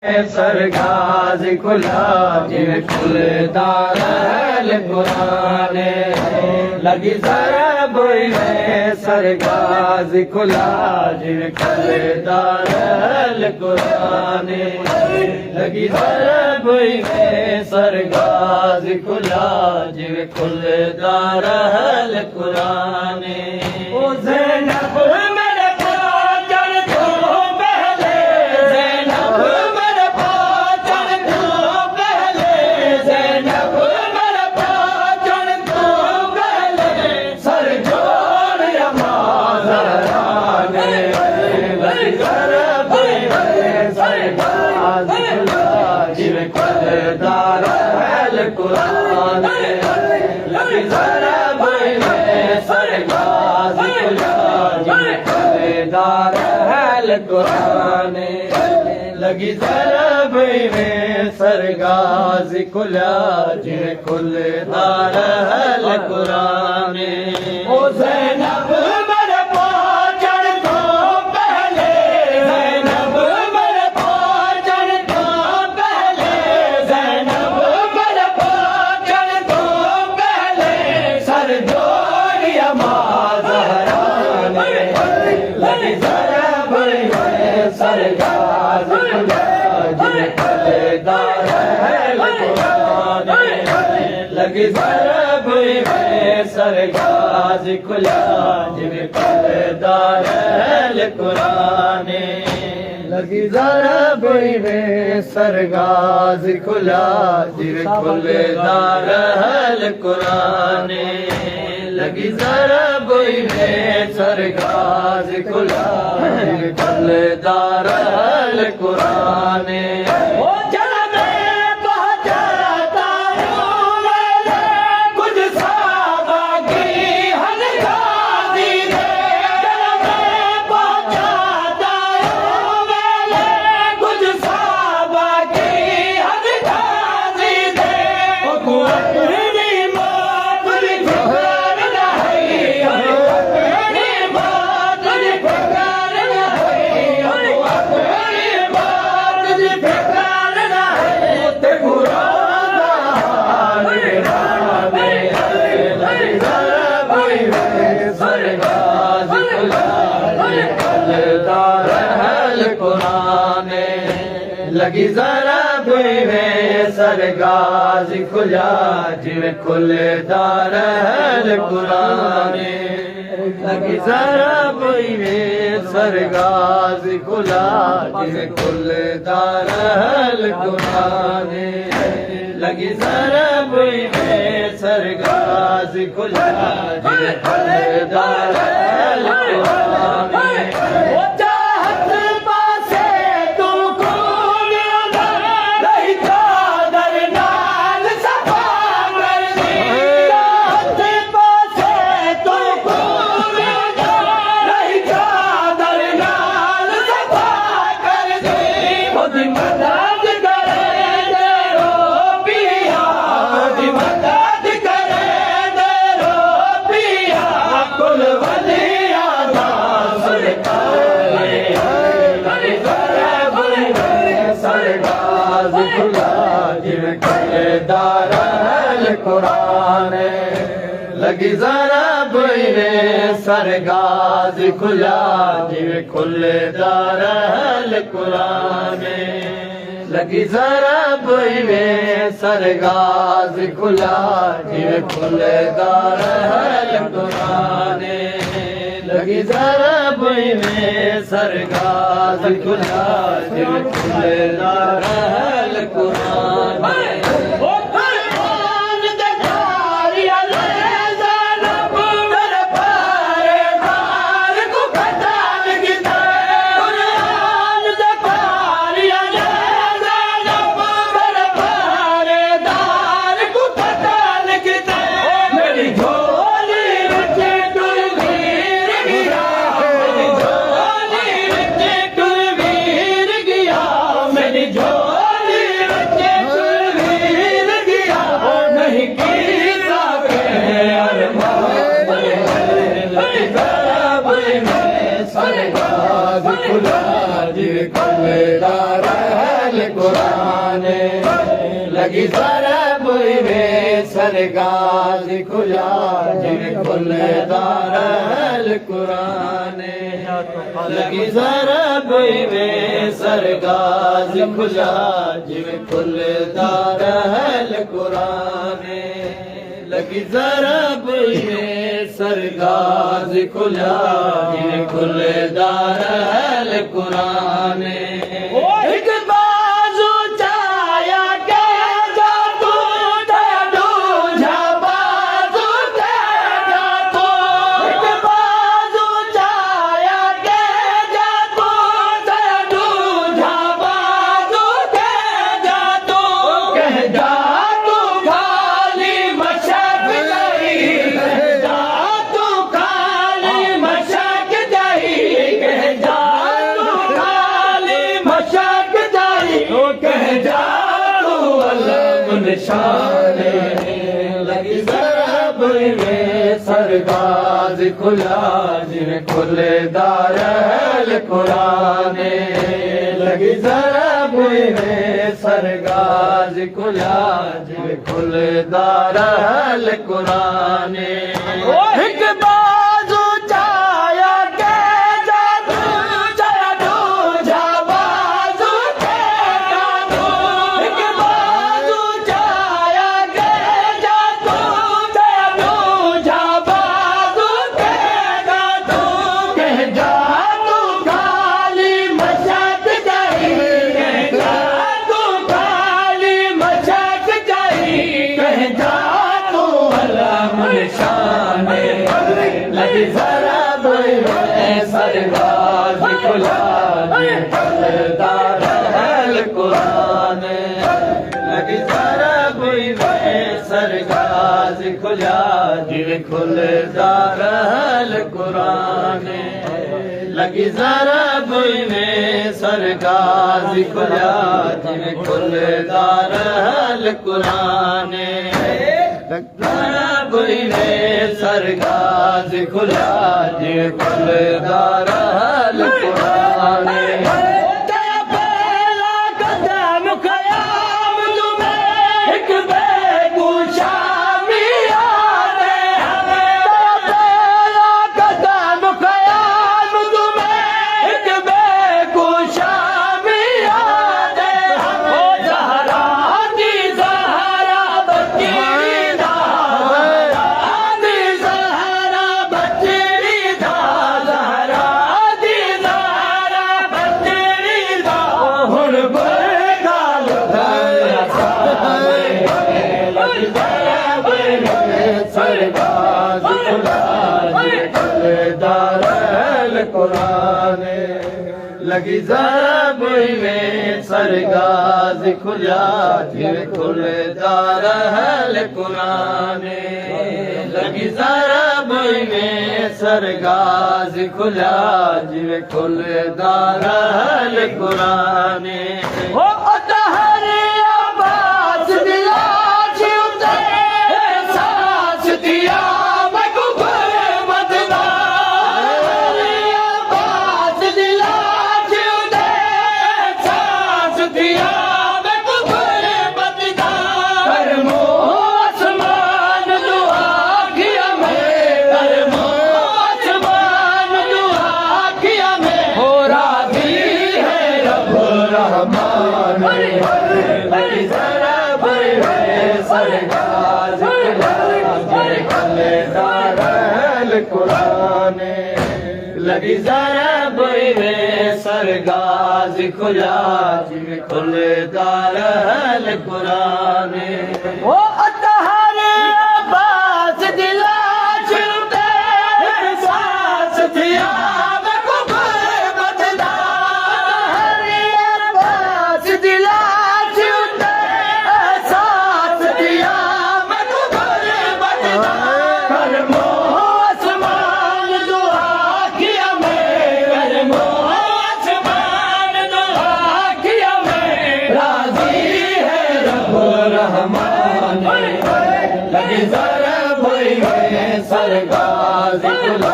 सरगाज खुला जिवे खुलदार कुरान लगी जरा बोई में सरगाज खुला जिवे खुलदार कुरान लगी जरा बोई में सरगाज खुला जिवे खुलदार कुरान ओ ज़ैनब मेरे पाचन तो पहले ज़ैनब मेरे पाचन तो पहले ज़ैनब मेरे पाचन तो पहले सर जोड़ माज़राने सरगाज जिवे खुलदार कुरान लगी जरा बोई में सरगाज खुला जिवे खुलदार कुरान लगी जरा बोई में सरगाज खुला जिवे खुलदार कुरान ओ ज़ैनब मेरे पाचन तो पहले ज़ैनब मेरे पाचन तो पहले ज़ैनब मेरे पाचन तो पहले सर जोड़िया माज़राने लगी जरा बोई में सरगाज खुला जिवे खुलदार कुरान लगी जरा बोई में सरगाज खुला जिवे खुलदार कुरान लगी जरा बोई में सरगाज खुला जिवे खुलदार कुरान लगी जरा बोई में सरगाज खुला जिवे खुलदार कुरान ओ चला मैं पहुंचाता हूं मेरे कुछ साहबा की हलगाजी दे चला मैं पहुंचाता हूं मेरे कुछ साहबा की हलगाजी दे ओ अपनी मौत की फिक्र नहीं अपनी मौत की फिक्र नहीं अपनी मौत की फिक्र नहीं ते कुरान लगी जरा बोई में सरगाज खुला खुलदार कुरान लगी जरा बोई में सरगाज खुला जिवे खुलदार कुरान लगी जरा बोई में सरगाज खुला जिवे खुलदार कुरान लगी जरा बोई में सरगाज खुला जिवे खुलदार कुरान ओ चाहत पासे तुमको मिला नहीं चादर नाल सफा कर दी चाहत पासे तुमको मिला नहीं चादर नाल सफा कर दी खुद मदद करे दे रो पिया खुद मदद करे दे रो पिया कुल वलिया दा सरकार लगी जरा बोई में सरगाज खुला जिवे खुलदार कुरान लगी जरा बोई में सरगाज खुला जिवे खुलदार कुरान लगी जरा बोई में सरगाज खुला जिवे खुलदार कुरान लगी जरा बोई में सरगाज खुला जिवे खुलदार कुरान ओ कुरान दगारिया ले ज़ैनब मेरे पहरेदार को खटाल की दे कुरान दगारिया ले ज़ैनब मेरे पहरेदार को खटाल की दे मेरी झोली विच टुरवीर गिया मेरी झोली विच टुरवीर गिया मेरी झोली कुरान लगी जरा बुई में सरगाज खुला जिमें खुलदार कुरान लगी जरा बुई में सरगाज खुला जिमें खुलदार कुरान लगी जरा बुई में सरगाज खुला जिमें खुलदार कुरान एक बाजू चाया के जादू जादू बाजू के जादू एक बाजू चाया के जादू जादू बाजू के जादू कह जादू खाली मशक नहीं कह जादू खाली मशक नहीं कह जादू मशक जाई तो कह जाओ अल्लाह निशान लगी जरा बुई में सरगाज खुला जिमें खुलदार कुरान लगी जरा बुई में सरगाज खुला जिमें खुलदार कुरान एक बाजू चाया के जादू जादू बाजू के जादू एक बाजू चाया के जादू जादू बाजू के जादू कह जादू खाली मशक जाई कह जादू खाली मशक जाई कह जादू अल्लाह निशान लगी जरा बुई में सरगाज खुला खुलदार कुरान लगी जरा बुई में सरगाज खुला जिमें खुलदार कुरान लगी जरा बुई में सरगाज खुला जिमें खुलदार कुरान जरा बुई में सरगाज खुला जिमें खुलदार कुरान सरगाज खुलदार कुरान लगी जरा बुई में सरगाज खुला जिमें खुलदार कुरान लगी जरा बुई में सरगाज खुला जिमें खुलदार कुरान लगी जरा बुई में सरगाज खुलदार कुरान लगी जरा बुई में सरगाज खुला जिमें खुलदार कुरान ओ अतहरे अब्बास दिला छुटे सांस दिया लगी जरा बुई में सरगाज खुला